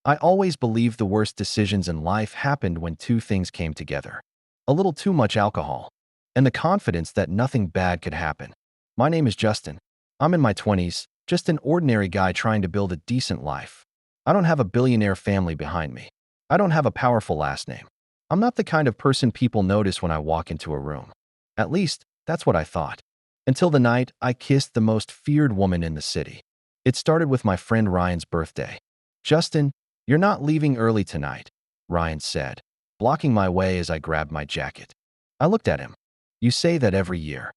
I always believed the worst decisions in life happened when two things came together. A little too much alcohol, and the confidence that nothing bad could happen. My name is Justin. I'm in my 20s, just an ordinary guy trying to build a decent life. I don't have a billionaire family behind me. I don't have a powerful last name. I'm not the kind of person people notice when I walk into a room. At least, that's what I thought. Until the night I kissed the most feared woman in the city. It started with my friend Ryan's birthday. "Justin, you're not leaving early tonight," Ryan said, blocking my way as I grabbed my jacket. I looked at him. "You say that every year.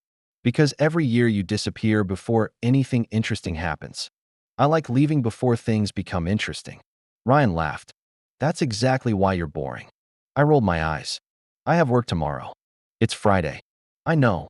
Because every year you disappear before anything interesting happens. I like leaving before things become interesting." Ryan laughed. "That's exactly why you're boring." I rolled my eyes. "I have work tomorrow." "It's Friday." "I know."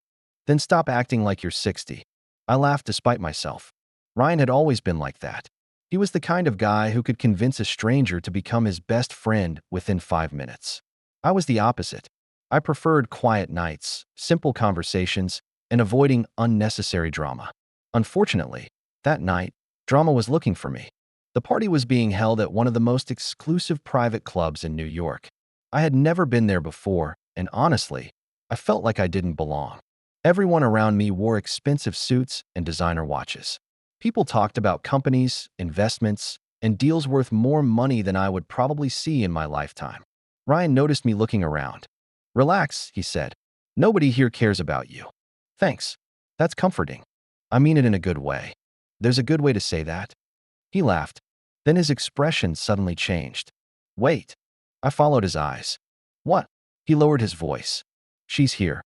"Then stop acting like you're 60. I laughed despite myself. Ryan had always been like that. He was the kind of guy who could convince a stranger to become his best friend within 5 minutes. I was the opposite. I preferred quiet nights, simple conversations, and avoiding unnecessary drama. Unfortunately, that night, drama was looking for me. The party was being held at one of the most exclusive private clubs in New York. I had never been there before, and honestly, I felt like I didn't belong. Everyone around me wore expensive suits and designer watches. People talked about companies, investments, and deals worth more money than I would probably see in my lifetime. Ryan noticed me looking around. "Relax," he said. "Nobody here cares about you." "Thanks. That's comforting. I mean it in a good way." "There's a good way to say that." He laughed. Then his expression suddenly changed. "Wait." I followed his eyes. "What?" He lowered his voice. "She's here."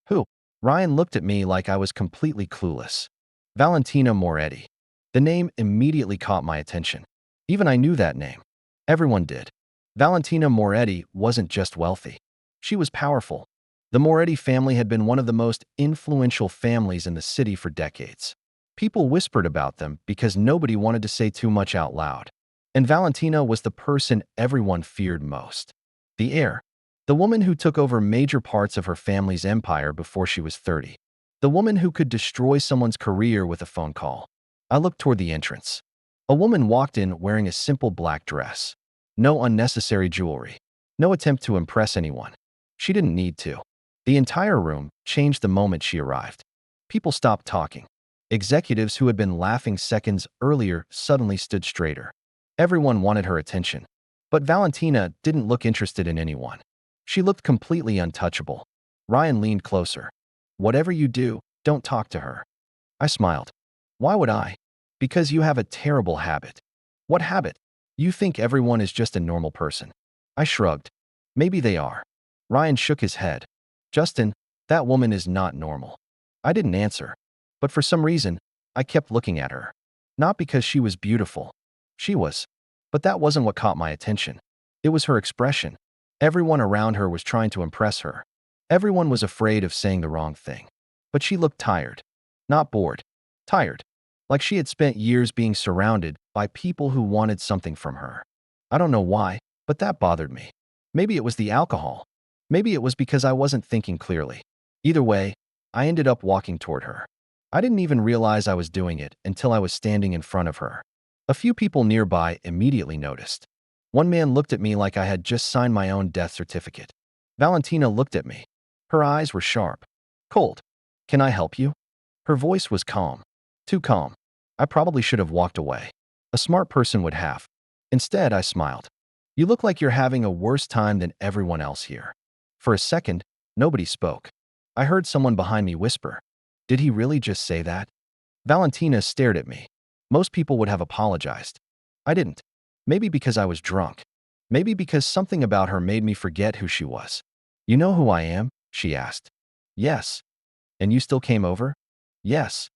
"Who?" Ryan looked at me like I was completely clueless. "Valentina Moretti." The name immediately caught my attention. Even I knew that name. Everyone did. Valentina Moretti wasn't just wealthy. She was powerful. The Moretti family had been one of the most influential families in the city for decades. People whispered about them because nobody wanted to say too much out loud. And Valentina was the person everyone feared most. The heir. The woman who took over major parts of her family's empire before she was 30. The woman who could destroy someone's career with a phone call. I looked toward the entrance. A woman walked in wearing a simple black dress. No unnecessary jewelry. No attempt to impress anyone. She didn't need to. The entire room changed the moment she arrived. People stopped talking. Executives who had been laughing seconds earlier suddenly stood straighter. Everyone wanted her attention. But Valentina didn't look interested in anyone. She looked completely untouchable. Ryan leaned closer. "Whatever you do, don't talk to her." I smiled. "Why would I?" "Because you have a terrible habit." "What habit?" "You think everyone is just a normal person." I shrugged. "Maybe they are." Ryan shook his head. "Justin, that woman is not normal." I didn't answer. But for some reason, I kept looking at her. Not because she was beautiful. She was. But that wasn't what caught my attention. It was her expression. Everyone around her was trying to impress her. Everyone was afraid of saying the wrong thing. But she looked tired. Not bored. Tired. Like she had spent years being surrounded by people who wanted something from her. I don't know why, but that bothered me. Maybe it was the alcohol. Maybe it was because I wasn't thinking clearly. Either way, I ended up walking toward her. I didn't even realize I was doing it until I was standing in front of her. A few people nearby immediately noticed. One man looked at me like I had just signed my own death certificate. Valentina looked at me. Her eyes were sharp. "Cold. Can I help you?" Her voice was calm. Too calm. I probably should have walked away. A smart person would have. Instead, I smiled. "You look like you're having a worse time than everyone else here." For a second, nobody spoke. I heard someone behind me whisper, "Did he really just say that?" Valentina stared at me. Most people would have apologized. I didn't. Maybe because I was drunk. Maybe because something about her made me forget who she was. "You know who I am?" she asked. "Yes." "And you still came over?" "Yes."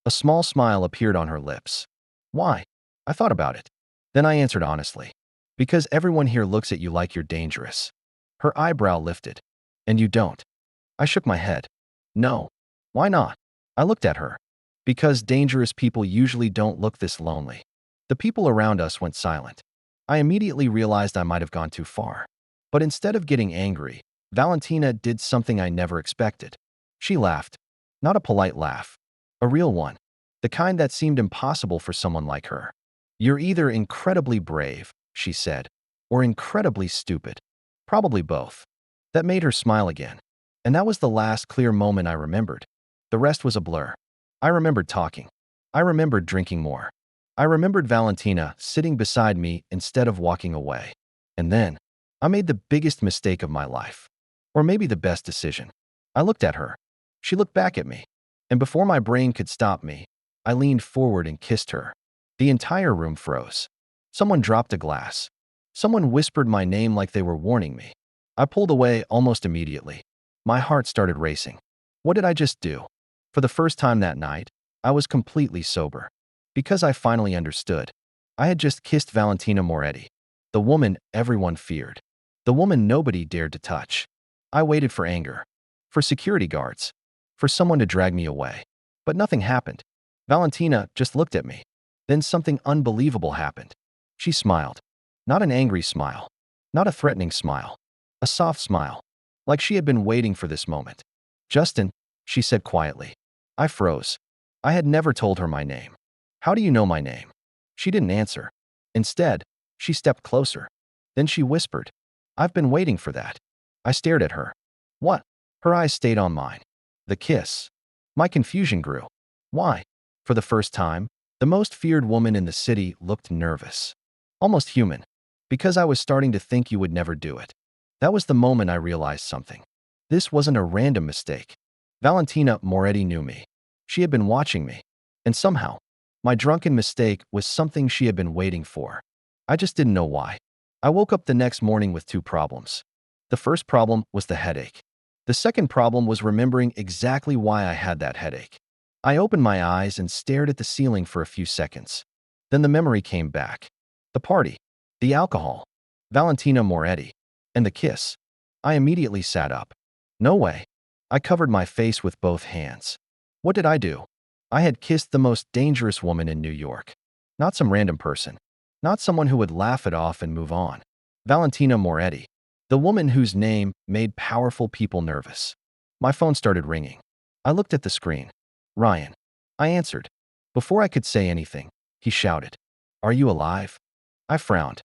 A small smile appeared on her lips. "Why?" I thought about it. Then I answered honestly. "Because everyone here looks at you like you're dangerous." Her eyebrow lifted. "And you don't?" I shook my head. "No." "Why not?" I looked at her. "Because dangerous people usually don't look this lonely." The people around us went silent. I immediately realized I might have gone too far. But instead of getting angry, Valentina did something I never expected. She laughed. Not a polite laugh. A real one. The kind that seemed impossible for someone like her. "You're either incredibly brave she said. Or incredibly stupid. Probably both. That made her smile again. And that was the last clear moment I remembered. The rest was a blur. I remembered talking. I remembered drinking more. I remembered Valentina sitting beside me instead of walking away. And then, I made the biggest mistake of my life. Or maybe the best decision. I looked at her. She looked back at me. And before my brain could stop me, I leaned forward and kissed her. The entire room froze. Someone dropped a glass. Someone whispered my name like they were warning me. I pulled away almost immediately. My heart started racing. What did I just do? For the first time that night, I was completely sober. Because I finally understood. I had just kissed Valentina Moretti. The woman everyone feared. The woman nobody dared to touch. I waited for anger. For security guards. For someone to drag me away. But nothing happened. Valentina just looked at me. Then something unbelievable happened. She smiled. Not an angry smile. Not a threatening smile. A soft smile. Like she had been waiting for this moment. Justin, she said quietly. I froze. I had never told her my name. How do you know my name? She didn't answer. Instead, she stepped closer. Then she whispered, I've been waiting for that. I stared at her. What? Her eyes stayed on mine. The kiss. My confusion grew. Why? For the first time, the most feared woman in the city looked nervous. Almost human. Because I was starting to think you would never do it. That was the moment I realized something. This wasn't a random mistake. Valentina Moretti knew me. She had been watching me. And somehow, my drunken mistake was something she had been waiting for. I just didn't know why. I woke up the next morning with two problems. The first problem was the headache. The second problem was remembering exactly why I had that headache. I opened my eyes and stared at the ceiling for a few seconds. Then the memory came back. The party. The alcohol. Valentina Moretti. And the kiss. I immediately sat up. No way. I covered my face with both hands. What did I do? I had kissed the most dangerous woman in New York. Not some random person. Not someone who would laugh it off and move on. Valentina Moretti. The woman whose name made powerful people nervous. My phone started ringing. I looked at the screen. Ryan. I answered. Before I could say anything, he shouted, Are you alive? I frowned.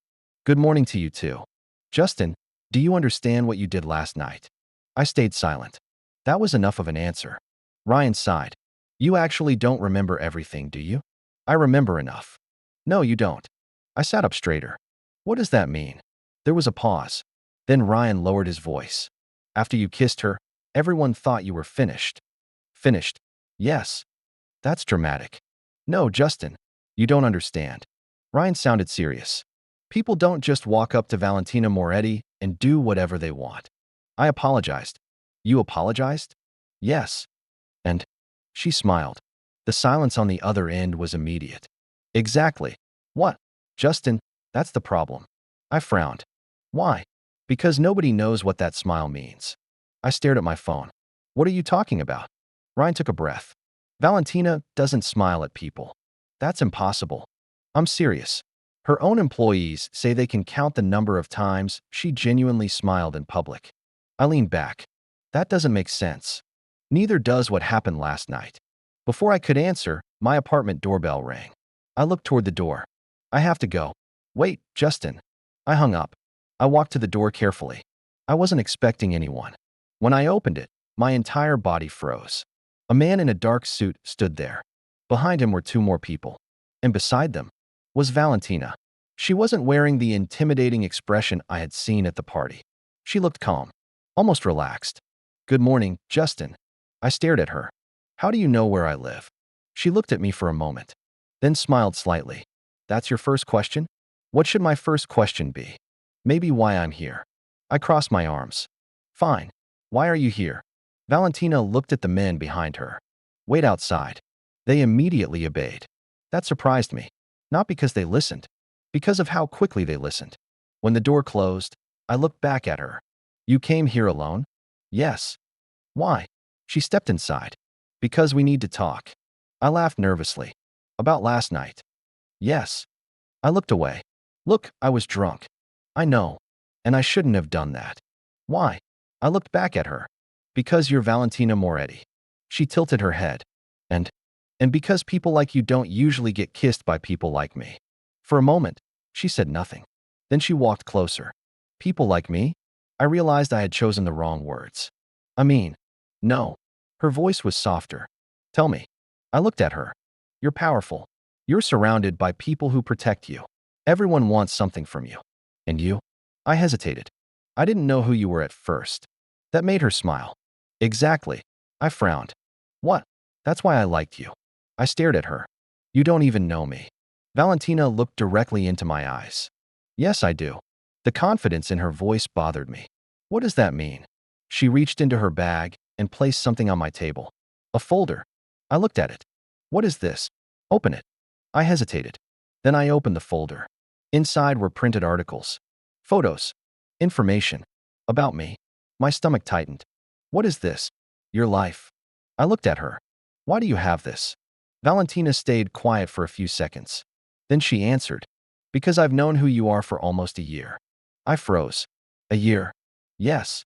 Good morning to you too. Justin, do you understand what you did last night? I stayed silent. That was enough of an answer. Ryan sighed. You actually don't remember everything, do you? I remember enough. No, you don't. I sat up straighter. What does that mean? There was a pause. Then Ryan lowered his voice. After you kissed her, everyone thought you were finished. Finished? Yes. That's dramatic. No, Justin. You don't understand. Ryan sounded serious. People don't just walk up to Valentina Moretti and do whatever they want. I apologized. You apologized? Yes. And? She smiled. The silence on the other end was immediate. Exactly. What? Justin, that's the problem. I frowned. Why? Because nobody knows what that smile means. I stared at my phone. What are you talking about? Ryan took a breath. Valentina doesn't smile at people. That's impossible. I'm serious. Her own employees say they can count the number of times she genuinely smiled in public. I leaned back. That doesn't make sense. Neither does what happened last night. Before I could answer, my apartment doorbell rang. I looked toward the door. I have to go. Wait, Justin. I hung up. I walked to the door carefully. I wasn't expecting anyone. When I opened it, my entire body froze. A man in a dark suit stood there. Behind him were two more people. And beside them was Valentina. She wasn't wearing the intimidating expression I had seen at the party. She looked calm, almost relaxed. Good morning, Justin. I stared at her. How do you know where I live? She looked at me for a moment, then smiled slightly. That's your first question? What should my first question be? Maybe why I'm here. I crossed my arms. Fine. Why are you here? Valentina looked at the men behind her. Wait outside. They immediately obeyed. That surprised me. Not because they listened, because of how quickly they listened. When the door closed, I looked back at her. You came here alone? Yes. Why? She stepped inside. Because we need to talk. I laughed nervously. About last night. Yes. I looked away. Look, I was drunk. I know. And I shouldn't have done that. Why? I looked back at her. Because you're Valentina Moretti. She tilted her head. And because people like you don't usually get kissed by people like me. For a moment, she said nothing. Then she walked closer. People like me? I realized I had chosen the wrong words. I mean, no. Her voice was softer. Tell me. I looked at her. You're powerful. You're surrounded by people who protect you. Everyone wants something from you. And you? I hesitated. I didn't know who you were at first. That made her smile. Exactly. I frowned. What? That's why I liked you. I stared at her. You don't even know me. Valentina looked directly into my eyes. Yes, I do. The confidence in her voice bothered me. What does that mean? She reached into her bag and placed something on my table. A folder. I looked at it. What is this? Open it. I hesitated. Then I opened the folder. Inside were printed articles, photos, information about me. My stomach tightened. What is this? Your life. I looked at her. Why do you have this? Valentina stayed quiet for a few seconds. Then she answered, because I've known who you are for almost a year. I froze. A year? Yes.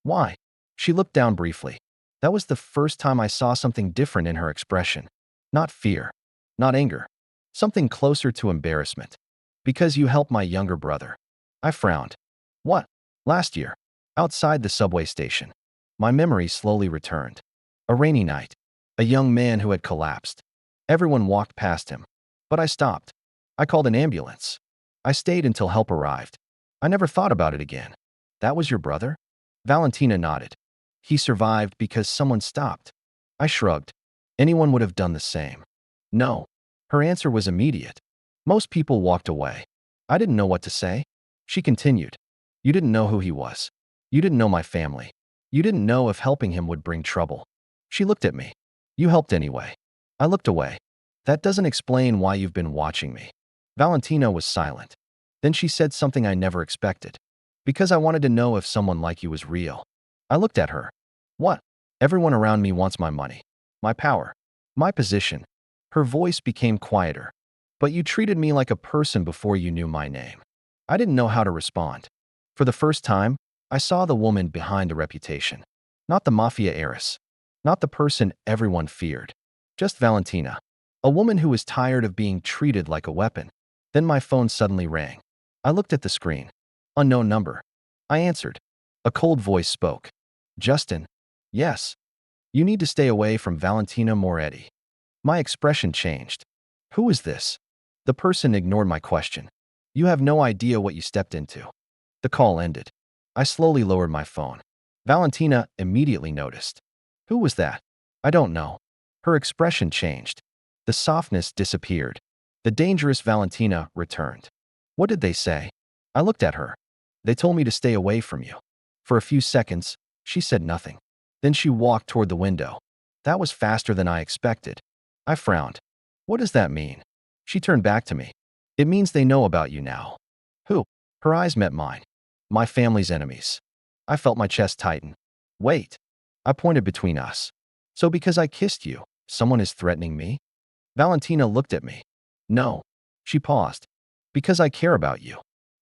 Why? She looked down briefly. That was the first time I saw something different in her expression. Not fear. Not anger. Something closer to embarrassment. Because you helped my younger brother. I frowned. What? Last year. Outside the subway station. My memory slowly returned. A rainy night. A young man who had collapsed. Everyone walked past him. But I stopped. I called an ambulance. I stayed until help arrived. I never thought about it again. That was your brother? Valentina nodded. He survived because someone stopped. I shrugged. Anyone would have done the same. No. Her answer was immediate. Most people walked away. I didn't know what to say. She continued. You didn't know who he was. You didn't know my family. You didn't know if helping him would bring trouble. She looked at me. You helped anyway. I looked away. That doesn't explain why you've been watching me. Valentina was silent. Then she said something I never expected. Because I wanted to know if someone like you was real. I looked at her. What? Everyone around me wants my money, my power, my position. Her voice became quieter. But you treated me like a person before you knew my name. I didn't know how to respond. For the first time, I saw the woman behind the reputation. Not the Mafia heiress. Not the person everyone feared. Just Valentina. A woman who was tired of being treated like a weapon. Then my phone suddenly rang. I looked at the screen. Unknown number. I answered. A cold voice spoke. Justin. Yes. You need to stay away from Valentina Moretti. My expression changed. Who is this? The person ignored my question. You have no idea what you stepped into. The call ended. I slowly lowered my phone. Valentina immediately noticed. Who was that? I don't know. Her expression changed. The softness disappeared. The dangerous Valentina returned. What did they say? I looked at her. They told me to stay away from you. For a few seconds, she said nothing. Then she walked toward the window. That was faster than I expected. I frowned. What does that mean? She turned back to me. It means they know about you now. Who? Her eyes met mine. My family's enemies. I felt my chest tighten. Wait. I pointed between us. So because I kissed you, someone is threatening me? Valentina looked at me. No. She paused. Because I care about you.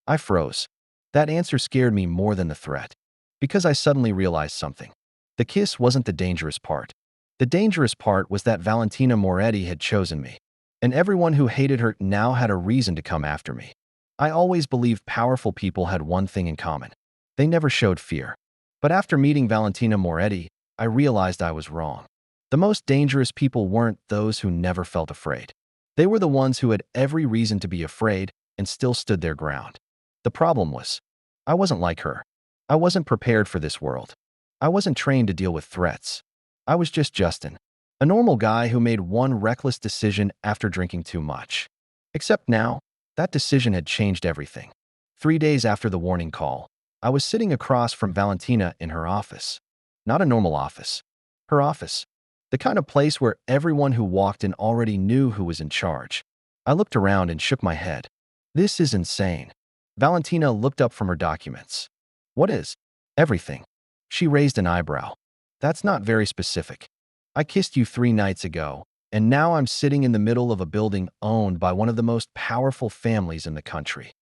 I froze. That answer scared me more than the threat. Because I suddenly realized something. The kiss wasn't the dangerous part. The dangerous part was that Valentina Moretti had chosen me. And everyone who hated her now had a reason to come after me. I always believed powerful people had one thing in common. They never showed fear. But after meeting Valentina Moretti, I realized I was wrong. The most dangerous people weren't those who never felt afraid. They were the ones who had every reason to be afraid and still stood their ground. The problem was, I wasn't like her. I wasn't prepared for this world. I wasn't trained to deal with threats. I was just Justin, a normal guy who made one reckless decision after drinking too much. Except now, that decision had changed everything. 3 days after the warning call, I was sitting across from Valentina in her office. Not a normal office. Her office. The kind of place where everyone who walked in already knew who was in charge. I looked around and shook my head. This is insane. Valentina looked up from her documents. What is? Everything. She raised an eyebrow. That's not very specific. I kissed you 3 nights ago, and now I'm sitting in the middle of a building owned by one of the most powerful families in the country.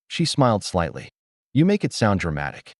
She smiled slightly. You make it sound dramatic.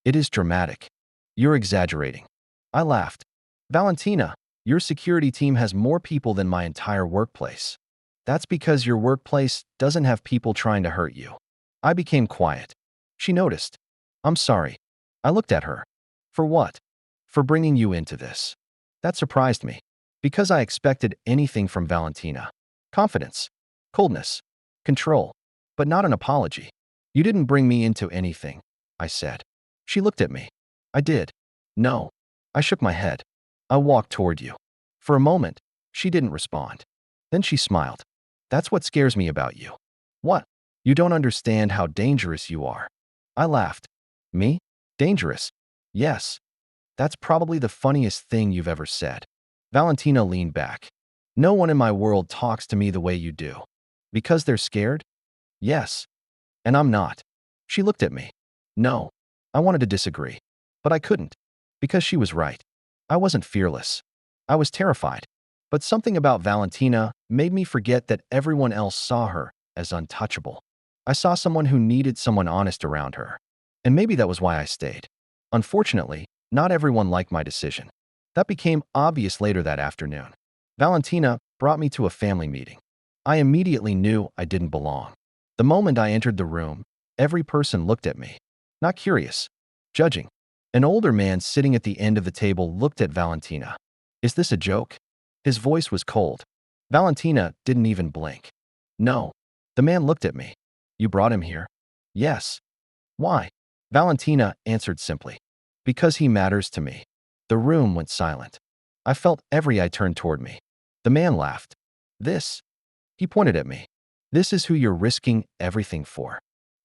It is dramatic. You're exaggerating. I laughed. Valentina, your security team has more people than my entire workplace. That's because your workplace doesn't have people trying to hurt you. I became quiet. She noticed. I'm sorry. I looked at her. For what? For bringing you into this. That surprised me. Because I expected anything from Valentina. Confidence. Coldness. Control. But not an apology. You didn't bring me into anything, I said. She looked at me. I did. No. I shook my head. I walked toward you. For a moment, she didn't respond. Then she smiled. That's what scares me about you. What? You don't understand how dangerous you are. I laughed. Me? Dangerous? Yes. That's probably the funniest thing you've ever said. Valentina leaned back. No one in my world talks to me the way you do. Because they're scared? Yes. And I'm not. She looked at me. No. I wanted to disagree. But I couldn't. Because she was right. I wasn't fearless. I was terrified. But something about Valentina made me forget that everyone else saw her as untouchable. I saw someone who needed someone honest around her. And maybe that was why I stayed. Unfortunately, not everyone liked my decision. That became obvious later that afternoon. Valentina brought me to a family meeting. I immediately knew I didn't belong. The moment I entered the room, every person looked at me. Not curious, judging. An older man sitting at the end of the table looked at Valentina. Is this a joke? His voice was cold. Valentina didn't even blink. No. The man looked at me. You brought him here? Yes. Why? Valentina answered simply. Because he matters to me. The room went silent. I felt every eye turned toward me. The man laughed. This? He pointed at me. This is who you're risking everything for.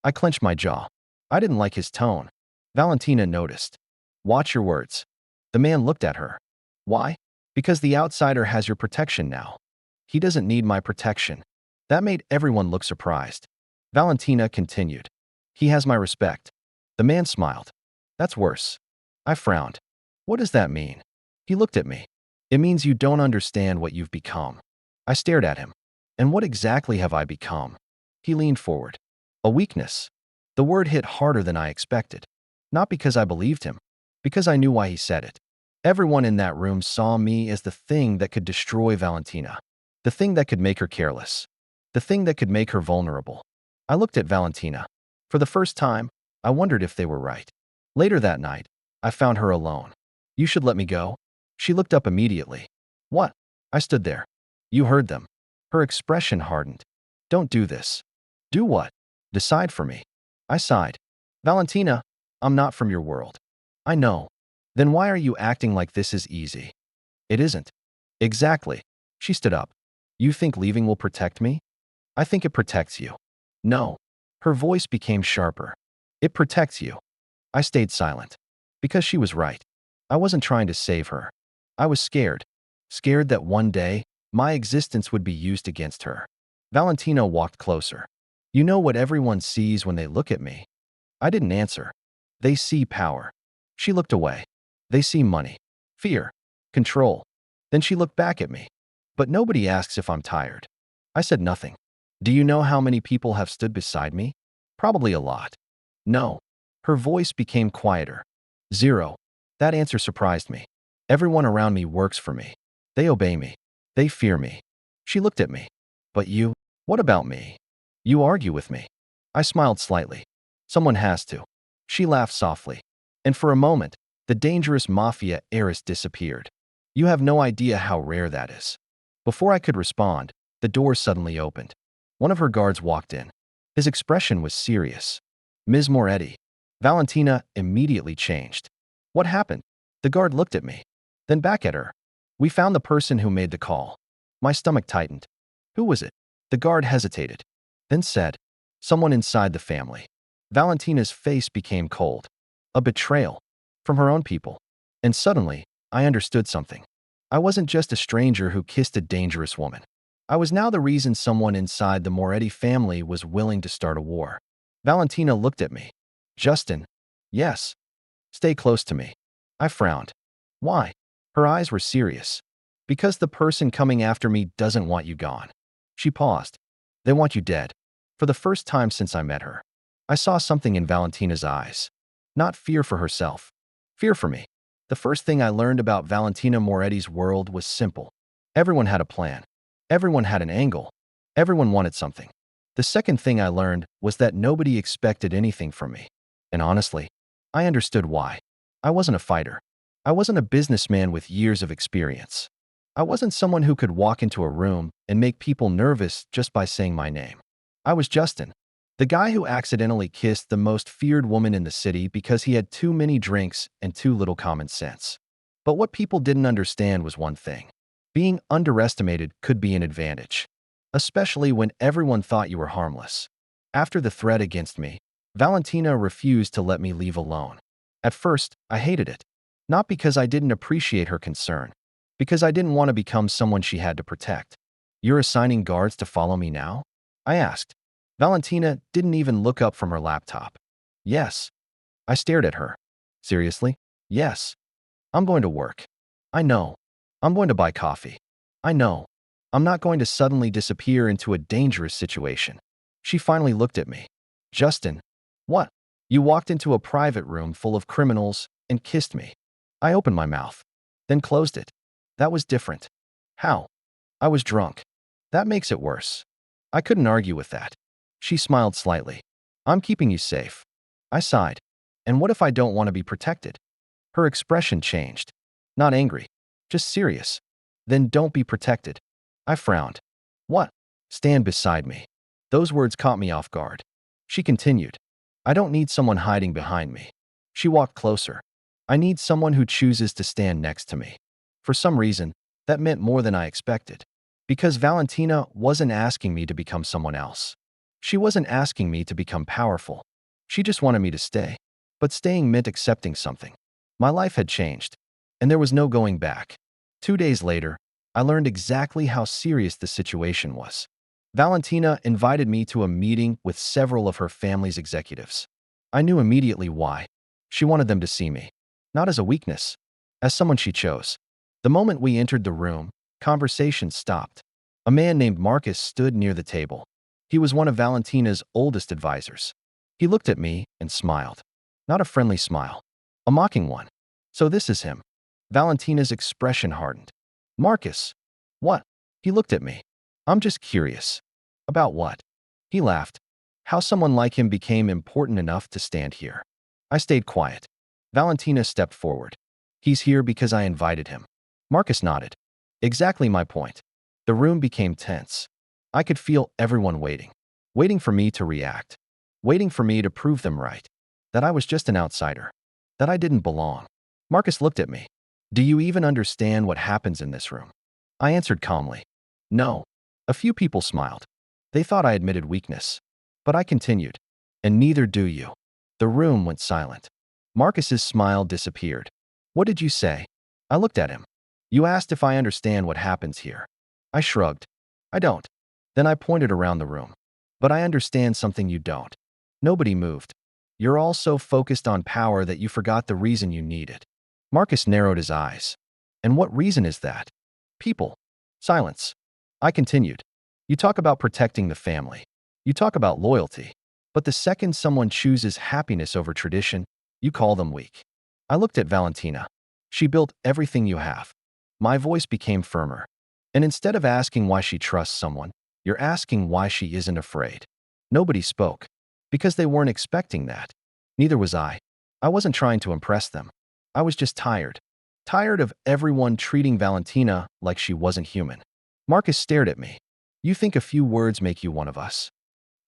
I clenched my jaw. I didn't like his tone. Valentina noticed. Watch your words. The man looked at her. Why? Because the outsider has your protection now. He doesn't need my protection. That made everyone look surprised. Valentina continued. He has my respect. The man smiled. That's worse. I frowned. What does that mean? He looked at me. It means you don't understand what you've become. I stared at him. And what exactly have I become? He leaned forward. A weakness. The word hit harder than I expected. Not because I believed him, because I knew why he said it. Everyone in that room saw me as the thing that could destroy Valentina. The thing that could make her careless. The thing that could make her vulnerable. I looked at Valentina. For the first time, I wondered if they were right. Later that night, I found her alone. You should let me go. She looked up immediately. What? I stood there. You heard them. Her expression hardened. Don't do this. Do what? Decide for me. I sighed. Valentina, I'm not from your world. I know. Then why are you acting like this is easy? It isn't. Exactly. She stood up. You think leaving will protect me? I think it protects you. No. Her voice became sharper. It protects you. I stayed silent. Because she was right. I wasn't trying to save her. I was scared. Scared that one day, my existence would be used against her. Valentina walked closer. You know what everyone sees when they look at me? I didn't answer. They see power. She looked away. They see money, fear, control. Then she looked back at me. But nobody asks if I'm tired. I said nothing. Do you know how many people have stood beside me? Probably a lot. No. Her voice became quieter. 0. That answer surprised me. Everyone around me works for me. They obey me. They fear me. She looked at me. But you? What about me? You argue with me. I smiled slightly. Someone has to. She laughed softly. And for a moment, the dangerous Mafia Heiress disappeared. You have no idea how rare that is. Before I could respond, the door suddenly opened. One of her guards walked in. His expression was serious. Ms. Moretti. Valentina immediately changed. What happened? The guard looked at me. Then back at her. We found the person who made the call. My stomach tightened. Who was it? The guard hesitated. Then said, someone inside the family. Valentina's face became cold. A betrayal. From her own people. And suddenly, I understood something. I wasn't just a stranger who kissed a dangerous woman. I was now the reason someone inside the Moretti family was willing to start a war. Valentina looked at me. Justin. Yes. Stay close to me. I frowned. Why? Her eyes were serious. Because the person coming after me doesn't want you gone. She paused. They want you dead. For the first time since I met her, I saw something in Valentina's eyes. Not fear for herself. Fear for me. The first thing I learned about Valentina Moretti's world was simple. Everyone had a plan. Everyone had an angle. Everyone wanted something. The second thing I learned was that nobody expected anything from me. And honestly, I understood why. I wasn't a fighter. I wasn't a businessman with years of experience. I wasn't someone who could walk into a room and make people nervous just by saying my name. I was Justin, the guy who accidentally kissed the most feared woman in the city because he had too many drinks and too little common sense. But what people didn't understand was one thing. Being underestimated could be an advantage, especially when everyone thought you were harmless. After the threat against me, Valentina refused to let me leave alone. At first, I hated it. Not because I didn't appreciate her concern, because I didn't want to become someone she had to protect. "You're assigning guards to follow me now?" I asked. Valentina didn't even look up from her laptop. "Yes." I stared at her. "Seriously?" "Yes. I'm going to work." "I know. I'm going to buy coffee." "I know. I'm not going to suddenly disappear into a dangerous situation." She finally looked at me. "Justin." "What?" "You walked into a private room full of criminals and kissed me." I opened my mouth, then closed it. "That was different." "How?" "I was drunk." "That makes it worse." I couldn't argue with that. She smiled slightly. "I'm keeping you safe." I sighed. "And what if I don't want to be protected?" Her expression changed. Not angry, just serious. "Then don't be protected." I frowned. "What?" "Stand beside me." Those words caught me off guard. She continued. "I don't need someone hiding behind me." She walked closer. "I need someone who chooses to stand next to me." For some reason, that meant more than I expected. Because Valentina wasn't asking me to become someone else. She wasn't asking me to become powerful. She just wanted me to stay. But staying meant accepting something. My life had changed, and there was no going back. 2 days later, I learned exactly how serious the situation was. Valentina invited me to a meeting with several of her family's executives. I knew immediately why. She wanted them to see me. Not as a weakness, as someone she chose. The moment we entered the room, conversation stopped. A man named Marcus stood near the table. He was one of Valentina's oldest advisors. He looked at me and smiled. Not a friendly smile, a mocking one. "So this is him." Valentina's expression hardened. "Marcus." "What?" He looked at me. "I'm just curious." "About what?" He laughed. "How someone like him became important enough to stand here." I stayed quiet. Valentina stepped forward. "He's here because I invited him." Marcus nodded. "Exactly my point." The room became tense. I could feel everyone waiting. Waiting for me to react. Waiting for me to prove them right. That I was just an outsider. That I didn't belong. Marcus looked at me. "Do you even understand what happens in this room?" I answered calmly. "No." A few people smiled. They thought I admitted weakness. But I continued. "And neither do you." The room went silent. Marcus's smile disappeared. "What did you say?" I looked at him. "You asked if I understand what happens here." I shrugged. "I don't." Then I pointed around the room. "But I understand something you don't." Nobody moved. "You're all so focused on power that you forgot the reason you need it." Marcus narrowed his eyes. "And what reason is that?" "People." Silence. I continued. "You talk about protecting the family. You talk about loyalty. But the second someone chooses happiness over tradition, you call them weak." I looked at Valentina. "She built everything you have." My voice became firmer. "And instead of asking why she trusts someone, you're asking why she isn't afraid." Nobody spoke. Because they weren't expecting that. Neither was I. I wasn't trying to impress them. I was just tired. Tired of everyone treating Valentina like she wasn't human. Marcus stared at me. "You think a few words make you one of us?"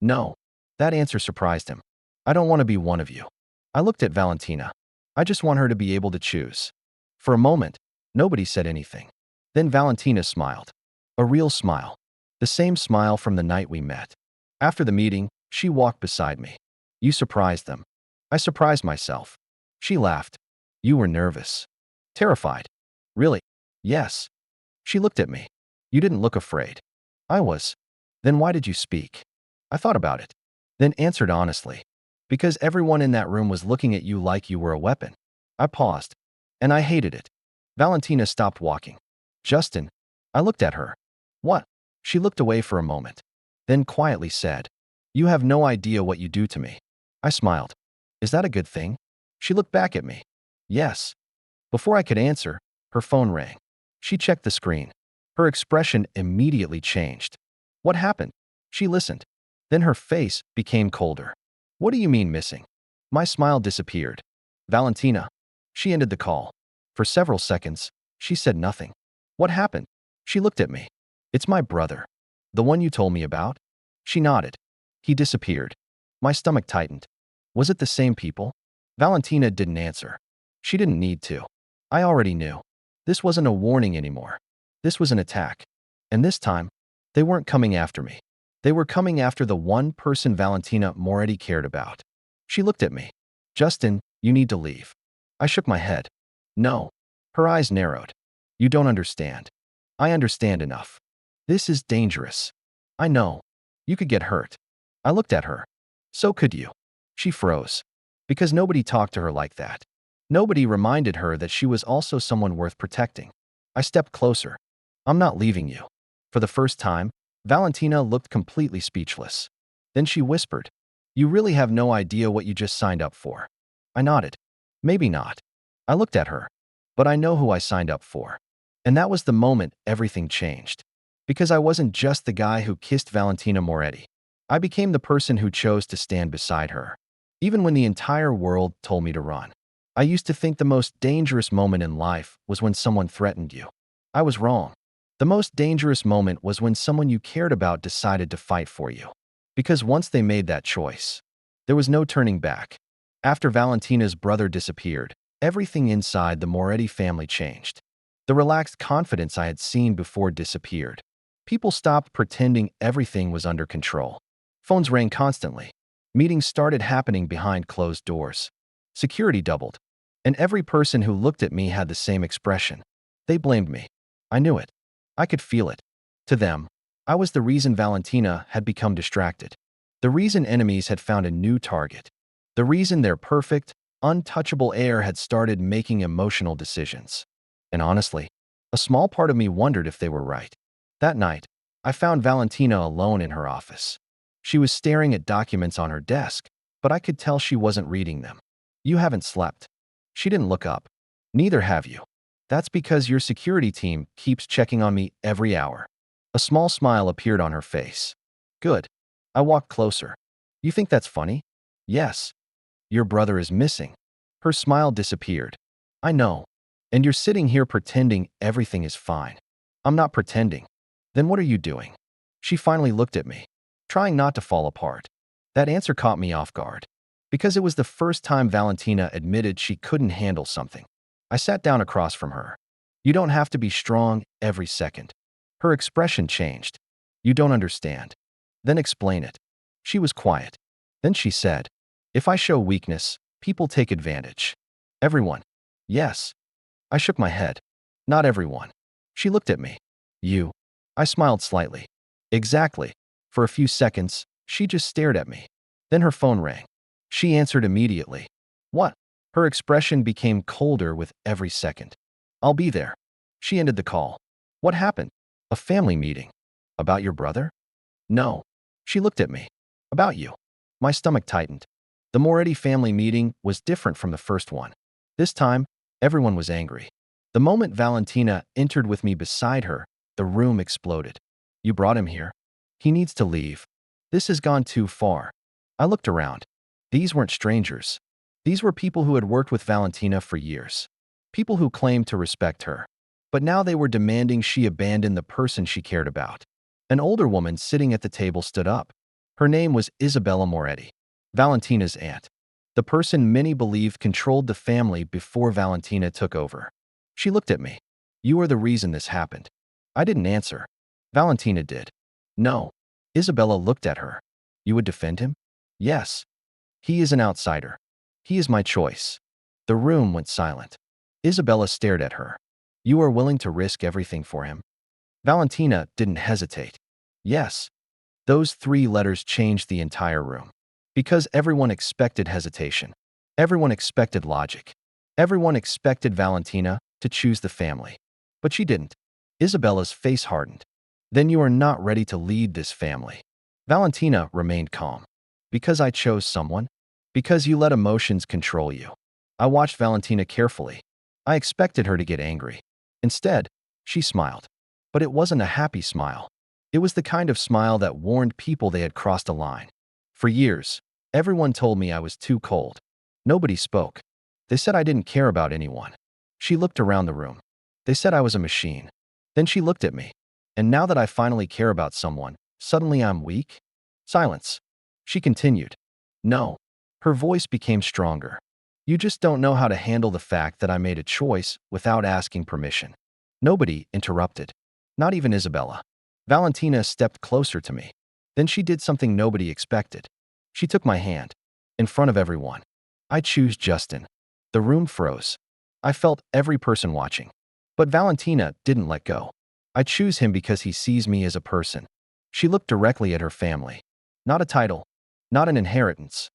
"No." That answer surprised him. "I don't want to be one of you." I looked at Valentina. "I just want her to be able to choose." For a moment, nobody said anything. Then Valentina smiled. A real smile. The same smile from the night we met. After the meeting, she walked beside me. "You surprised them." I surprised myself. She laughed. "You were nervous." "Terrified." "Really?" "Yes." She looked at me. "You didn't look afraid." "I was." "Then why did you speak?" I thought about it. Then answered honestly. "Because everyone in that room was looking at you like you were a weapon." I paused. And I hated it. Valentina stopped walking. "Justin." I looked at her. "What?" She looked away for a moment. Then quietly said, "You have no idea what you do to me." I smiled. "Is that a good thing?" She looked back at me. "Yes." Before I could answer, her phone rang. She checked the screen. Her expression immediately changed. "What happened?" She listened. Then her face became colder. What do you mean missing? My smile disappeared. Valentina. She ended the call. For several seconds, she said nothing. What happened? She looked at me. It's my brother. The one you told me about? She nodded. He disappeared. My stomach tightened. Was it the same people? Valentina didn't answer. She didn't need to. I already knew. This wasn't a warning anymore. This was an attack. And this time, they weren't coming after me. They were coming after the one person Valentina Moretti cared about. She looked at me. Justin, you need to leave. I shook my head. No. Her eyes narrowed. You don't understand. I understand enough. This is dangerous. I know. You could get hurt. I looked at her. So could you. She froze. Because nobody talked to her like that. Nobody reminded her that she was also someone worth protecting. I stepped closer. I'm not leaving you. For the first time, Valentina looked completely speechless. Then she whispered, You really have no idea what you just signed up for. I nodded. Maybe not. I looked at her. But I know who I signed up for. And that was the moment everything changed. Because I wasn't just the guy who kissed Valentina Moretti. I became the person who chose to stand beside her. Even when the entire world told me to run. I used to think the most dangerous moment in life was when someone threatened you. I was wrong. The most dangerous moment was when someone you cared about decided to fight for you. Because once they made that choice, there was no turning back. After Valentina's brother disappeared, everything inside the Moretti family changed. The relaxed confidence I had seen before disappeared. People stopped pretending everything was under control. Phones rang constantly. Meetings started happening behind closed doors. Security doubled. And every person who looked at me had the same expression. They blamed me. I knew it. I could feel it. To them, I was the reason Valentina had become distracted. The reason enemies had found a new target. The reason their perfect, untouchable heir had started making emotional decisions. And honestly, a small part of me wondered if they were right. That night, I found Valentina alone in her office. She was staring at documents on her desk, but I could tell she wasn't reading them. You haven't slept. She didn't look up. Neither have you. That's because your security team keeps checking on me every hour. A small smile appeared on her face. Good. I walked closer. You think that's funny? Yes. Your brother is missing. Her smile disappeared. I know. And you're sitting here pretending everything is fine. I'm not pretending. Then what are you doing? She finally looked at me, trying not to fall apart. That answer caught me off guard. Because it was the first time Valentina admitted she couldn't handle something. I sat down across from her. You don't have to be strong every second. Her expression changed. You don't understand. Then explain it. She was quiet. Then she said, If I show weakness, people take advantage. Everyone. Yes. I shook my head. Not everyone. She looked at me. You. I smiled slightly. Exactly. For a few seconds, she just stared at me. Then her phone rang. She answered immediately. What? Her expression became colder with every second. I'll be there. She ended the call. What happened? A family meeting. About your brother? No. She looked at me. About you. My stomach tightened. The Moretti family meeting was different from the first one. This time, everyone was angry. The moment Valentina entered with me beside her, the room exploded. You brought him here? He needs to leave. This has gone too far. I looked around. These weren't strangers. These were people who had worked with Valentina for years. People who claimed to respect her. But now they were demanding she abandon the person she cared about. An older woman sitting at the table stood up. Her name was Isabella Moretti, Valentina's aunt. The person many believed controlled the family before Valentina took over. She looked at me. You are the reason this happened. I didn't answer. Valentina did. No. Isabella looked at her. You would defend him? Yes. He is an outsider. He is my choice. The room went silent. Isabella stared at her. You are willing to risk everything for him? Valentina didn't hesitate. Yes. Those 3 letters changed the entire room. Because everyone expected hesitation. Everyone expected logic. Everyone expected Valentina to choose the family. But she didn't. Isabella's face hardened. Then you are not ready to lead this family. Valentina remained calm. Because I chose someone? Because you let emotions control you. I watched Valentina carefully. I expected her to get angry. Instead, she smiled. But it wasn't a happy smile. It was the kind of smile that warned people they had crossed a line. For years, everyone told me I was too cold. Nobody spoke. They said I didn't care about anyone. She looked around the room. They said I was a machine. Then she looked at me. And now that I finally care about someone, suddenly I'm weak? Silence. She continued. No. Her voice became stronger. You just don't know how to handle the fact that I made a choice without asking permission. Nobody interrupted. Not even Isabella. Valentina stepped closer to me. Then she did something nobody expected. She took my hand. In front of everyone. I choose Justin. The room froze. I felt every person watching. But Valentina didn't let go. I choose him because he sees me as a person. She looked directly at her family. Not a title. Not an inheritance.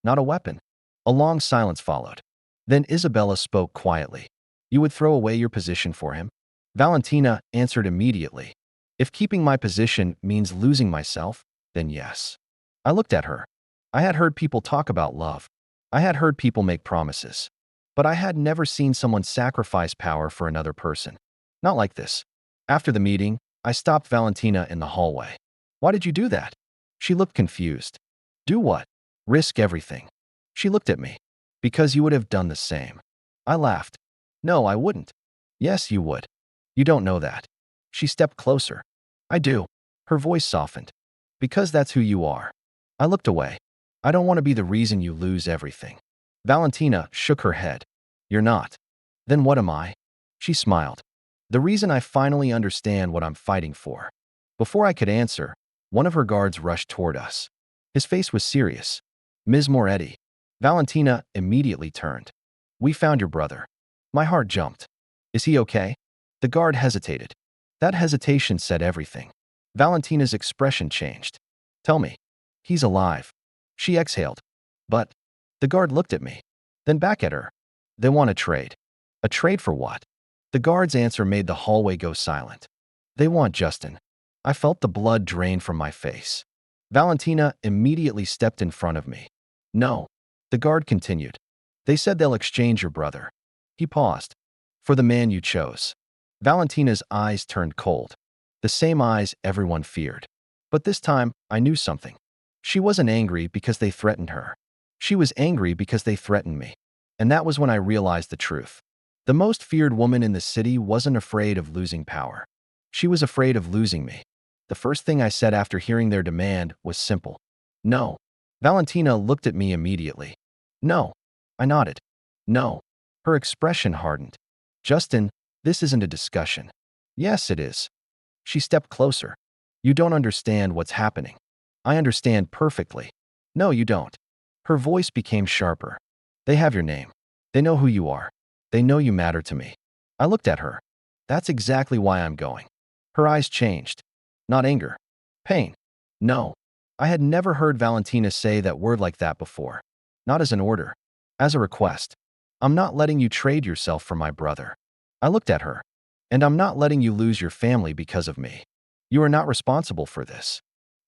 Not a weapon. A long silence followed. Then Isabella spoke quietly. You would throw away your position for him? Valentina answered immediately. If keeping my position means losing myself, then yes. I looked at her. I had heard people talk about love. I had heard people make promises. But I had never seen someone sacrifice power for another person. Not like this. After the meeting, I stopped Valentina in the hallway. Why did you do that? She looked confused. Do what? Risk everything. She looked at me. Because you would have done the same. I laughed. No, I wouldn't. Yes, you would. You don't know that. She stepped closer. I do. Her voice softened. Because that's who you are. I looked away. I don't want to be the reason you lose everything. Valentina shook her head. You're not. Then what am I? She smiled. The reason I finally understand what I'm fighting for. Before I could answer, one of her guards rushed toward us. His face was serious. Ms. Moretti. Valentina immediately turned. We found your brother. My heart jumped. Is he okay? The guard hesitated. That hesitation said everything. Valentina's expression changed. Tell me. He's alive. She exhaled. But. The guard looked at me. Then back at her. They want a trade. A trade for what? The guard's answer made the hallway go silent. They want Justin. I felt the blood drain from my face. Valentina immediately stepped in front of me. No. The guard continued. They said they'll exchange your brother. He paused. For the man you chose. Valentina's eyes turned cold. The same eyes everyone feared. But this time, I knew something. She wasn't angry because they threatened her. She was angry because they threatened me. And that was when I realized the truth. The most feared woman in the city wasn't afraid of losing power. She was afraid of losing me. The first thing I said after hearing their demand was simple. No. Valentina looked at me immediately. No. I nodded. No. Her expression hardened. Justin, this isn't a discussion. Yes, it is. She stepped closer. You don't understand what's happening. I understand perfectly. No, you don't. Her voice became sharper. They have your name. They know who you are. They know you matter to me. I looked at her. That's exactly why I'm going. Her eyes changed. Not anger. Pain. No. I had never heard Valentina say that word like that before. Not as an order. As a request. I'm not letting you trade yourself for my brother. I looked at her. And I'm not letting you lose your family because of me. You are not responsible for this.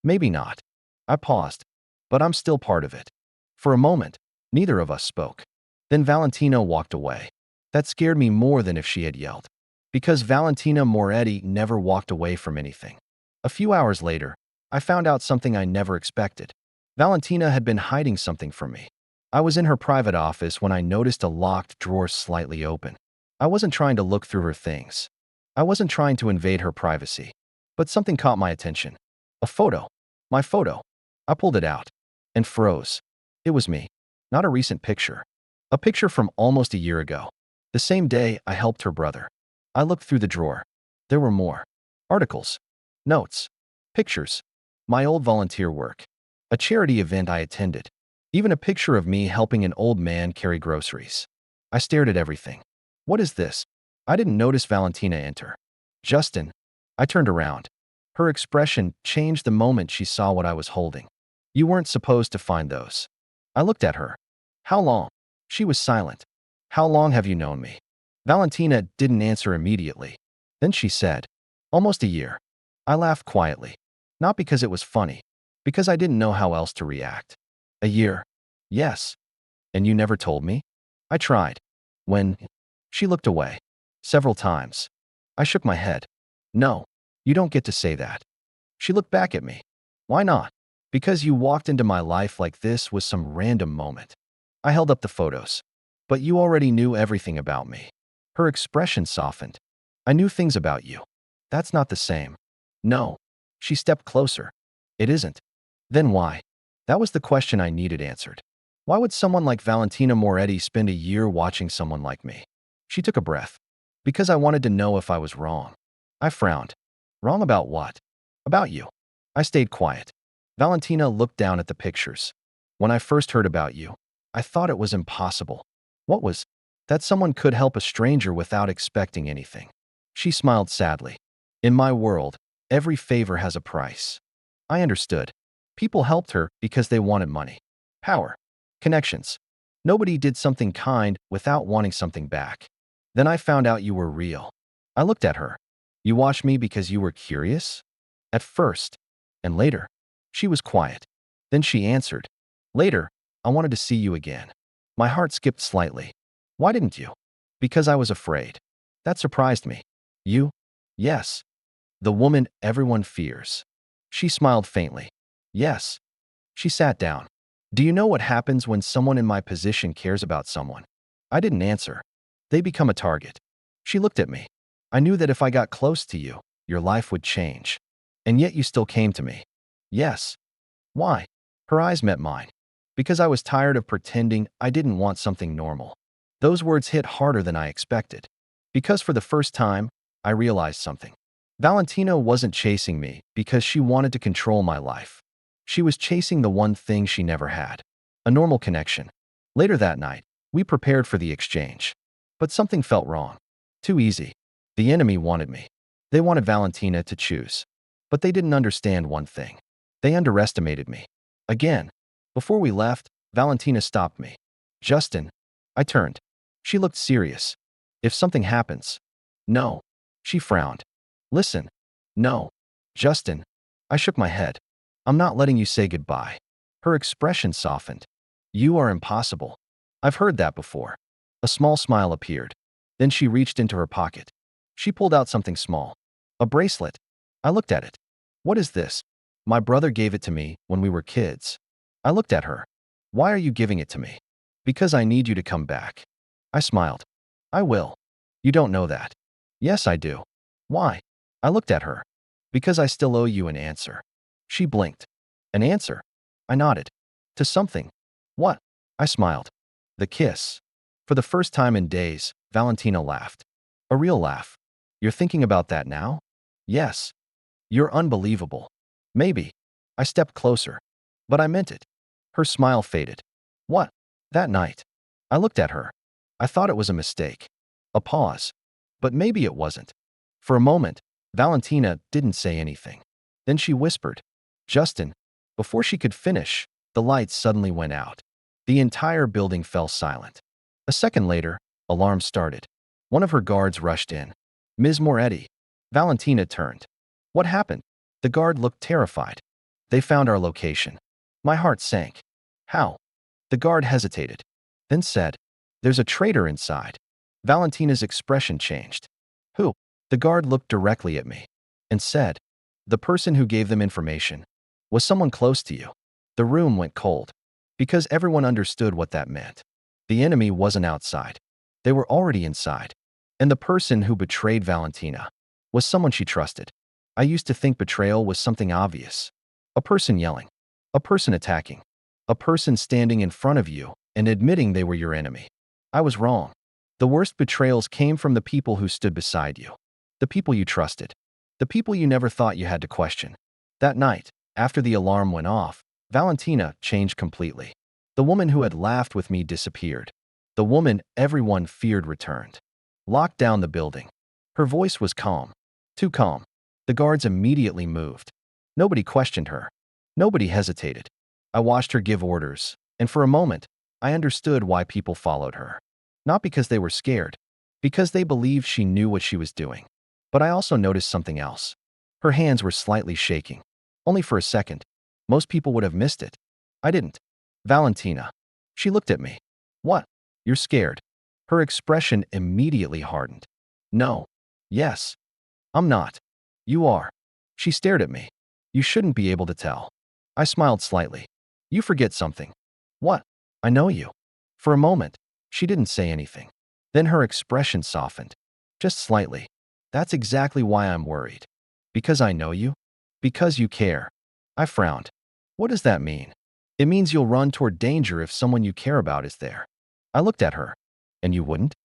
Maybe not. I paused. But I'm still part of it. For a moment, neither of us spoke. Then Valentina walked away. That scared me more than if she had yelled. Because Valentina Moretti never walked away from anything. A few hours later, I found out something I never expected. Valentina had been hiding something from me. I was in her private office when I noticed a locked drawer slightly open. I wasn't trying to look through her things. I wasn't trying to invade her privacy. But something caught my attention. A photo. My photo. I pulled it out. And froze. It was me. Not a recent picture. A picture from almost a year ago. The same day I helped her brother. I looked through the drawer. There were more. Articles. Notes. Pictures. My old volunteer work. A charity event I attended. Even a picture of me helping an old man carry groceries. I stared at everything. What is this? I didn't notice Valentina enter. Justin. I turned around. Her expression changed the moment she saw what I was holding. You weren't supposed to find those. I looked at her. How long? She was silent. How long have you known me? Valentina didn't answer immediately. Then she said, almost a year. I laughed quietly. Not because it was funny. Because I didn't know how else to react. A year. Yes. And you never told me? I tried. When? She looked away. Several times. I shook my head. No. You don't get to say that. She looked back at me. Why not? Because you walked into my life like this was some random moment. I held up the photos. But you already knew everything about me. Her expression softened. I knew things about you. That's not the same. No. She stepped closer. It isn't. Then why? That was the question I needed answered. Why would someone like Valentina Moretti spend a year watching someone like me? She took a breath. Because I wanted to know if I was wrong. I frowned. Wrong about what? About you. I stayed quiet. Valentina looked down at the pictures. When I first heard about you, I thought it was impossible. What was? That someone could help a stranger without expecting anything. She smiled sadly. In my world, every favor has a price. I understood. People helped her because they wanted money, power, connections. Nobody did something kind without wanting something back. Then I found out you were real. I looked at her. You watched me because you were curious? At first. And later. She was quiet. Then she answered. Later, I wanted to see you again. My heart skipped slightly. Why didn't you? Because I was afraid. That surprised me. You? Yes. The woman everyone fears. She smiled faintly. Yes. She sat down. Do you know what happens when someone in my position cares about someone? I didn't answer. They become a target. She looked at me. I knew that if I got close to you, your life would change. And yet you still came to me. Yes. Why? Her eyes met mine. Because I was tired of pretending I didn't want something normal. Those words hit harder than I expected. Because for the first time, I realized something. Valentina wasn't chasing me because she wanted to control my life. She was chasing the one thing she never had. A normal connection. Later that night, we prepared for the exchange. But something felt wrong. Too easy. The enemy wanted me. They wanted Valentina to choose. But they didn't understand one thing. They underestimated me. Again. Before we left, Valentina stopped me. Justin. I turned. She looked serious. If something happens. No. She frowned. Listen. No. Justin. I shook my head. I'm not letting you say goodbye. Her expression softened. You are impossible. I've heard that before. A small smile appeared. Then she reached into her pocket. She pulled out something small. A bracelet. I looked at it. What is this? My brother gave it to me when we were kids. I looked at her. Why are you giving it to me? Because I need you to come back. I smiled. I will. You don't know that. Yes, I do. Why? I looked at her. Because I still owe you an answer. She blinked. An answer? I nodded. To something. What? I smiled. The kiss. For the first time in days, Valentina laughed. A real laugh. You're thinking about that now? Yes. You're unbelievable. Maybe. I stepped closer. But I meant it. Her smile faded. What? That night. I looked at her. I thought it was a mistake. A pause. But maybe it wasn't. For a moment, Valentina didn't say anything. Then she whispered, Justin. Before she could finish, the lights suddenly went out. The entire building fell silent. A second later, alarms started. One of her guards rushed in. Ms. Moretti. Valentina turned. What happened? The guard looked terrified. They found our location. My heart sank. How? The guard hesitated. Then said, There's a traitor inside. Valentina's expression changed. Who? The guard looked directly at me and said, The person who gave them information. Was someone close to you? The room went cold. Because everyone understood what that meant. The enemy wasn't outside. They were already inside. And the person who betrayed Valentina was someone she trusted. I used to think betrayal was something obvious. A person yelling. A person attacking. A person standing in front of you and admitting they were your enemy. I was wrong. The worst betrayals came from the people who stood beside you. The people you trusted. The people you never thought you had to question. That night, after the alarm went off, Valentina changed completely. The woman who had laughed with me disappeared. The woman everyone feared returned. Locked down the building. Her voice was calm. Too calm. The guards immediately moved. Nobody questioned her. Nobody hesitated. I watched her give orders, and for a moment, I understood why people followed her. Not because they were scared, because they believed she knew what she was doing. But I also noticed something else. Her hands were slightly shaking. Only for a second. Most people would have missed it. I didn't. Valentina. She looked at me. What? You're scared. Her expression immediately hardened. No. Yes. I'm not. You are. She stared at me. You shouldn't be able to tell. I smiled slightly. You forget something. What? I know you. For a moment, she didn't say anything. Then her expression softened. Just slightly. That's exactly why I'm worried. Because I know you? Because you care. I frowned. What does that mean? It means you'll run toward danger if someone you care about is there. I looked at her. And you wouldn't?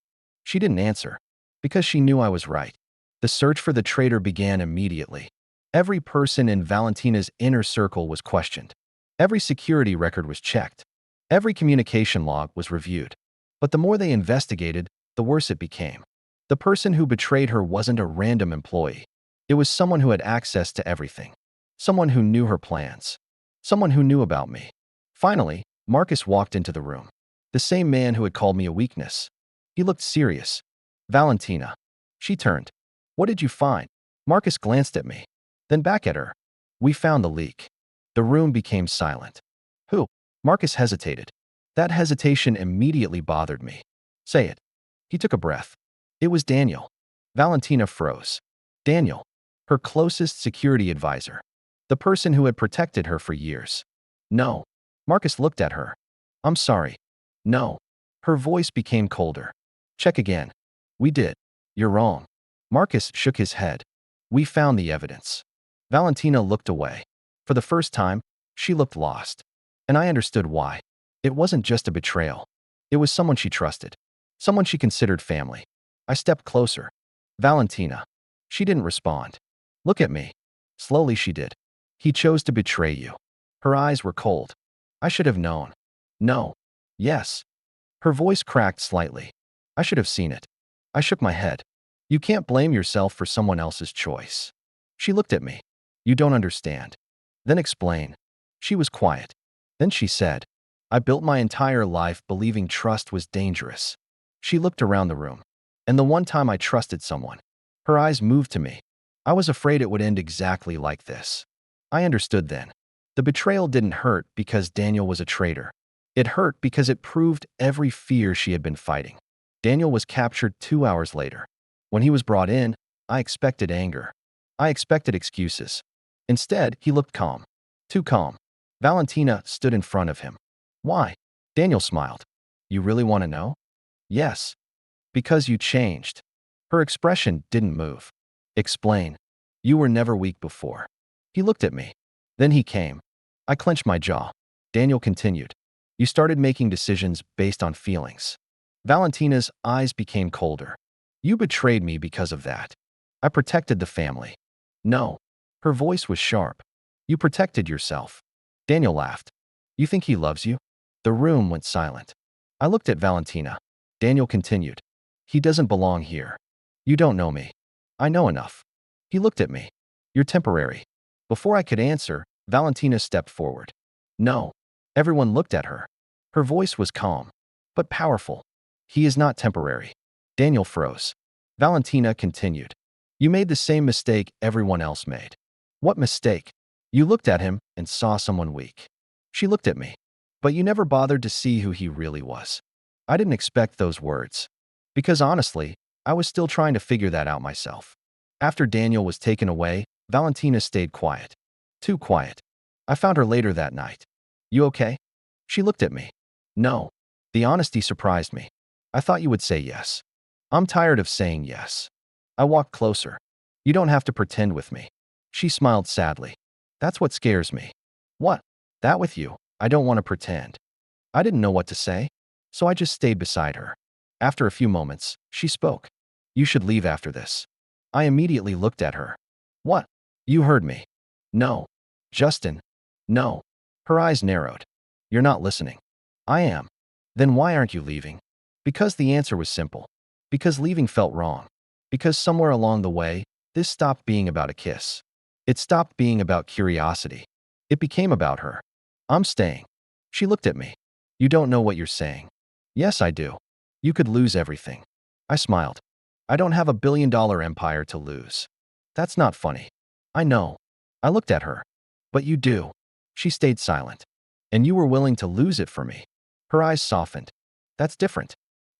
She didn't answer. Because she knew I was right. The search for the traitor began immediately. Every person in Valentina's inner circle was questioned. Every security record was checked. Every communication log was reviewed. But the more they investigated, the worse it became. The person who betrayed her wasn't a random employee. It was someone who had access to everything. Someone who knew her plans. Someone who knew about me. Finally, Marcus walked into the room. The same man who had called me a weakness. He looked serious. Valentina. She turned. What did you find? Marcus glanced at me. Then back at her. We found the leak. The room became silent. Who? Marcus hesitated. That hesitation immediately bothered me. Say it. He took a breath. It was Daniel. Valentina froze. Daniel. Her closest security advisor. The person who had protected her for years. No. Marcus looked at her. I'm sorry. No. Her voice became colder. Check again. We did. You're wrong. Marcus shook his head. We found the evidence. Valentina looked away. For the first time, she looked lost. And I understood why. It wasn't just a betrayal. It was someone she trusted. Someone she considered family. I stepped closer. Valentina. She didn't respond. Look at me. Slowly she did. He chose to betray you. Her eyes were cold. I should have known. No. Yes. Her voice cracked slightly. I should have seen it. I shook my head. You can't blame yourself for someone else's choice. She looked at me. You don't understand. Then explain. She was quiet. Then she said, I built my entire life believing trust was dangerous. She looked around the room. And the one time I trusted someone. Her eyes moved to me. I was afraid it would end exactly like this. I understood then. The betrayal didn't hurt because Daniel was a traitor. It hurt because it proved every fear she had been fighting. Daniel was captured 2 hours later. When he was brought in, I expected anger. I expected excuses. Instead, he looked calm. Too calm. Valentina stood in front of him. Why? Daniel smiled. You really want to know? Yes. Because you changed. Her expression didn't move. Explain. You were never weak before. He looked at me. Then he came. I clenched my jaw. Daniel continued. You started making decisions based on feelings. Valentina's eyes became colder. You betrayed me because of that. I protected the family. No. Her voice was sharp. You protected yourself. Daniel laughed. You think he loves you? The room went silent. I looked at Valentina. Daniel continued. He doesn't belong here. You don't know me. I know enough. He looked at me. You're temporary. Before I could answer, Valentina stepped forward. No. Everyone looked at her. Her voice was calm, but powerful. He is not temporary. Daniel froze. Valentina continued. You made the same mistake everyone else made. What mistake? You looked at him and saw someone weak. She looked at me. But you never bothered to see who he really was. I didn't expect those words. Because honestly, I was still trying to figure that out myself. After Daniel was taken away, Valentina stayed quiet. Too quiet. I found her later that night. You okay? She looked at me. No. The honesty surprised me. I thought you would say yes. I'm tired of saying yes. I walked closer. You don't have to pretend with me. She smiled sadly. That's what scares me. What? That with you? I don't want to pretend. I didn't know what to say, so I just stayed beside her. After a few moments, she spoke. You should leave after this. I immediately looked at her. What? You heard me. No. Justin. No. Her eyes narrowed. You're not listening. I am. Then why aren't you leaving? Because the answer was simple. Because leaving felt wrong. Because somewhere along the way, this stopped being about a kiss. It stopped being about curiosity. It became about her. I'm staying. She looked at me. You don't know what you're saying. Yes, I do. You could lose everything. I smiled. I don't have $1 billion empire to lose. That's not funny. I know. I looked at her. But you do. She stayed silent. And you were willing to lose it for me. Her eyes softened. That's different.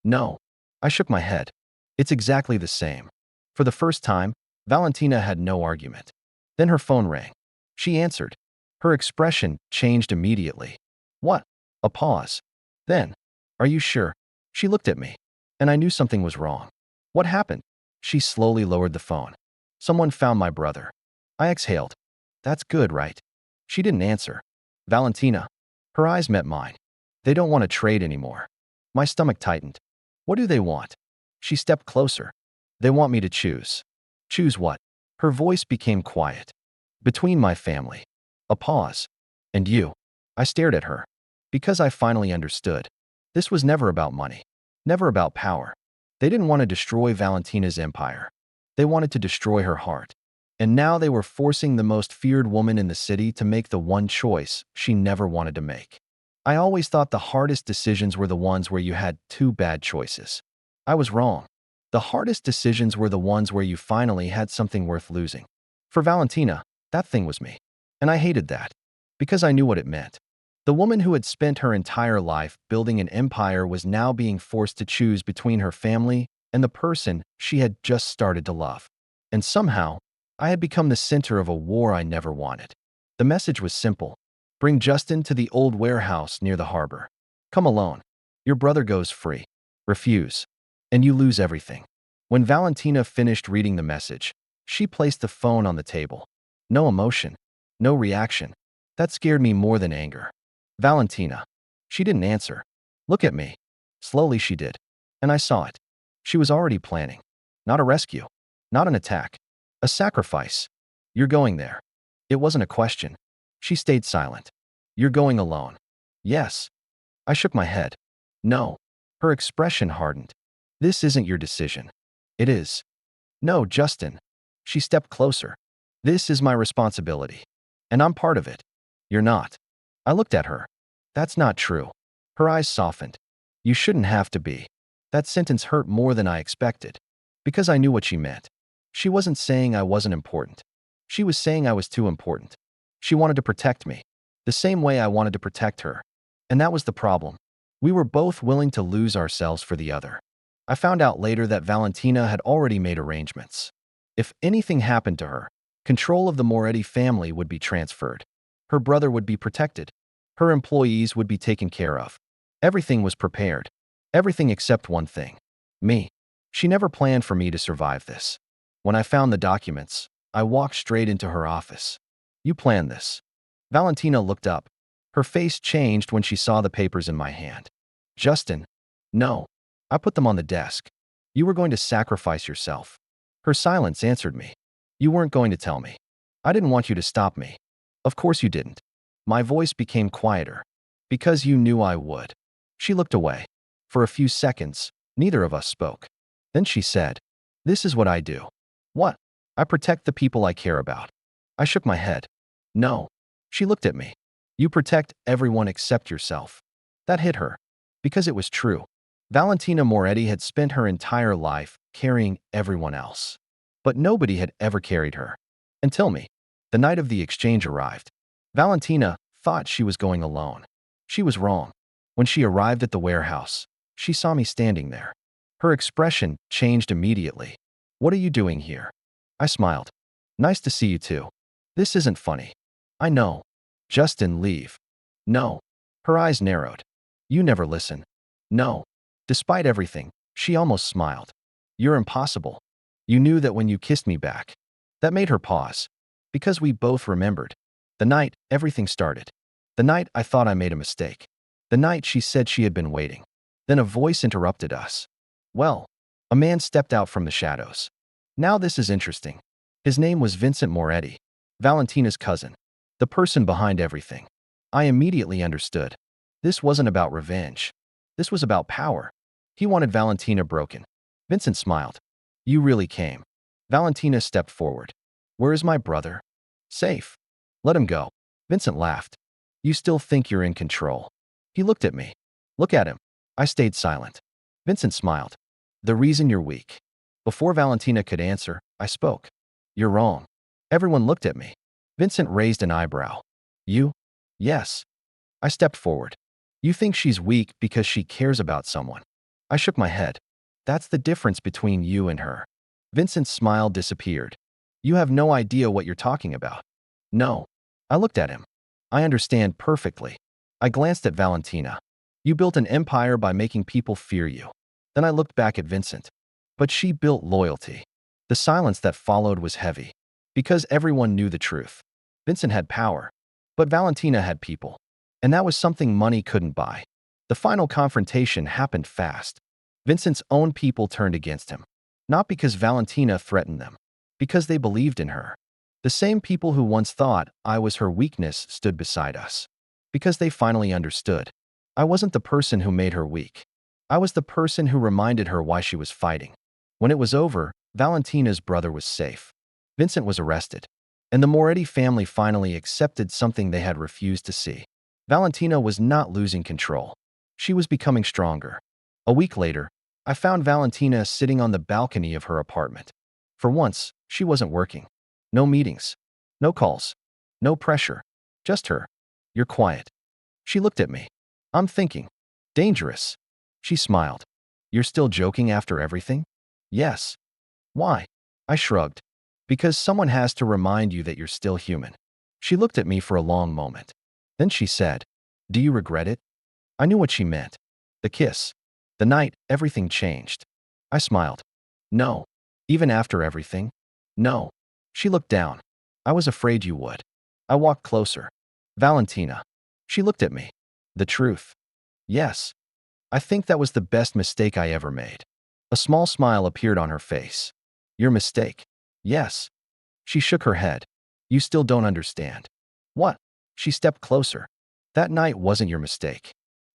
No. I shook my head. It's exactly the same. For the first time, Valentina had no argument. Then her phone rang. She answered. Her expression changed immediately. What? A pause. Then, are you sure? She looked at me, and I knew something was wrong. What happened? She slowly lowered the phone. Someone found my brother. I exhaled. That's good, right? She didn't answer. Valentina. Her eyes met mine. They don't want to trade anymore. My stomach tightened. What do they want? She stepped closer. They want me to choose. Choose what? Her voice became quiet. Between my family. A pause. And you. I stared at her. Because I finally understood. This was never about money. Never about power. They didn't want to destroy Valentina's empire. They wanted to destroy her heart. And now they were forcing the most feared woman in the city to make the one choice she never wanted to make. I always thought the hardest decisions were the ones where you had two bad choices. I was wrong. The hardest decisions were the ones where you finally had something worth losing. For Valentina, that thing was me. And I hated that. Because I knew what it meant. The woman who had spent her entire life building an empire was now being forced to choose between her family and the person she had just started to love. And somehow, I had become the center of a war I never wanted. The message was simple. Bring Justin to the old warehouse near the harbor. Come alone. Your brother goes free. Refuse. And you lose everything. When Valentina finished reading the message, she placed the phone on the table. No emotion. No reaction. That scared me more than anger. Valentina. She didn't answer. Look at me. Slowly she did. And I saw it. She was already planning. Not a rescue. Not an attack. A sacrifice. You're going there. It wasn't a question. She stayed silent. You're going alone. Yes. I shook my head. No. Her expression hardened. This isn't your decision. It is. No, Justin. She stepped closer. This is my responsibility. And I'm part of it. You're not. I looked at her. That's not true. Her eyes softened. You shouldn't have to be. That sentence hurt more than I expected. Because I knew what she meant. She wasn't saying I wasn't important. She was saying I was too important. She wanted to protect me. The same way I wanted to protect her. And that was the problem. We were both willing to lose ourselves for the other. I found out later that Valentina had already made arrangements. If anything happened to her, control of the Moretti family would be transferred. Her brother would be protected. Her employees would be taken care of. Everything was prepared. Everything except one thing. Me. She never planned for me to survive this. When I found the documents, I walked straight into her office. You planned this. Valentina looked up. Her face changed when she saw the papers in my hand. Justin. No. I put them on the desk. You were going to sacrifice yourself. Her silence answered me. You weren't going to tell me. I didn't want you to stop me. Of course you didn't. My voice became quieter. Because you knew I would. She looked away. For a few seconds, neither of us spoke. Then she said, this is what I do. What? I protect the people I care about. I shook my head. No. She looked at me. You protect everyone except yourself. That hit her. Because it was true. Valentina Moretti had spent her entire life carrying everyone else. But nobody had ever carried her. Until me. The night of the exchange arrived. Valentina thought she was going alone. She was wrong. When she arrived at the warehouse, she saw me standing there. Her expression changed immediately. What are you doing here? I smiled. Nice to see you too. This isn't funny. I know. Justin, leave. No. Her eyes narrowed. You never listen. No. Despite everything, she almost smiled. You're impossible. You knew that when you kissed me back. That made her pause. Because we both remembered. The night everything started. The night I thought I made a mistake. The night she said she had been waiting. Then a voice interrupted us. Well, a man stepped out from the shadows. Now this is interesting. His name was Vincent Moretti, Valentina's cousin. The person behind everything. I immediately understood. This wasn't about revenge. This was about power. He wanted Valentina broken. Vincent smiled. You really came. Valentina stepped forward. Where is my brother? Safe. Let him go. Vincent laughed. You still think you're in control. He looked at me. Look at him. I stayed silent. Vincent smiled. The reason you're weak. Before Valentina could answer, I spoke. You're wrong. Everyone looked at me. Vincent raised an eyebrow. You? Yes. I stepped forward. You think she's weak because she cares about someone. I shook my head. That's the difference between you and her. Vincent's smile disappeared. You have no idea what you're talking about. No. I looked at him. I understand perfectly. I glanced at Valentina. You built an empire by making people fear you. Then I looked back at Vincent. But she built loyalty. The silence that followed was heavy. Because everyone knew the truth. Vincent had power. But Valentina had people. And that was something money couldn't buy. The final confrontation happened fast. Vincent's own people turned against him. Not because Valentina threatened them. Because they believed in her. The same people who once thought I was her weakness stood beside us. Because they finally understood. I wasn't the person who made her weak. I was the person who reminded her why she was fighting. When it was over, Valentina's brother was safe. Vincent was arrested. And the Moretti family finally accepted something they had refused to see. Valentina was not losing control. She was becoming stronger. A week later, I found Valentina sitting on the balcony of her apartment. For once, she wasn't working. No meetings. No calls. No pressure. Just her. You're quiet. She looked at me. I'm thinking. Dangerous. She smiled. You're still joking after everything? Yes. Why? I shrugged. Because someone has to remind you that you're still human. She looked at me for a long moment. Then she said, do you regret it? I knew what she meant. The kiss. The night, everything changed. I smiled. No. Even after everything? No. She looked down. I was afraid you would. I walked closer. Valentina. She looked at me. The truth. Yes. I think that was the best mistake I ever made. A small smile appeared on her face. Your mistake? Yes. She shook her head. You still don't understand. What? She stepped closer. That night wasn't your mistake.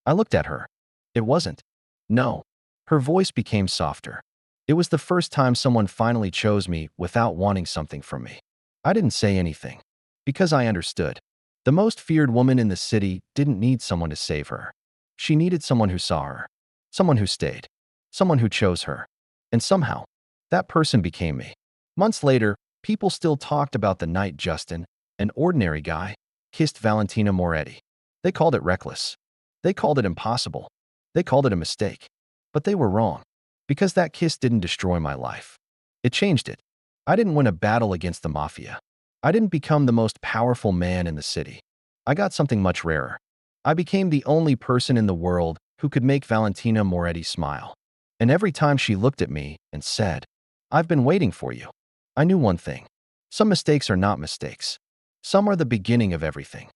I looked at her. It wasn't. No. Her voice became softer. It was the first time someone finally chose me without wanting something from me. I didn't say anything. Because I understood. The most feared woman in the city didn't need someone to save her. She needed someone who saw her. Someone who stayed. Someone who chose her. And somehow, that person became me. Months later, people still talked about the night Justin, an ordinary guy, kissed Valentina Moretti. They called it reckless. They called it impossible. They called it a mistake. But they were wrong. Because that kiss didn't destroy my life. It changed it. I didn't win a battle against the Mafia. I didn't become the most powerful man in the city. I got something much rarer. I became the only person in the world who could make Valentina Moretti smile. And every time she looked at me and said, I've been waiting for you, I knew one thing. Some mistakes are not mistakes. Some are the beginning of everything.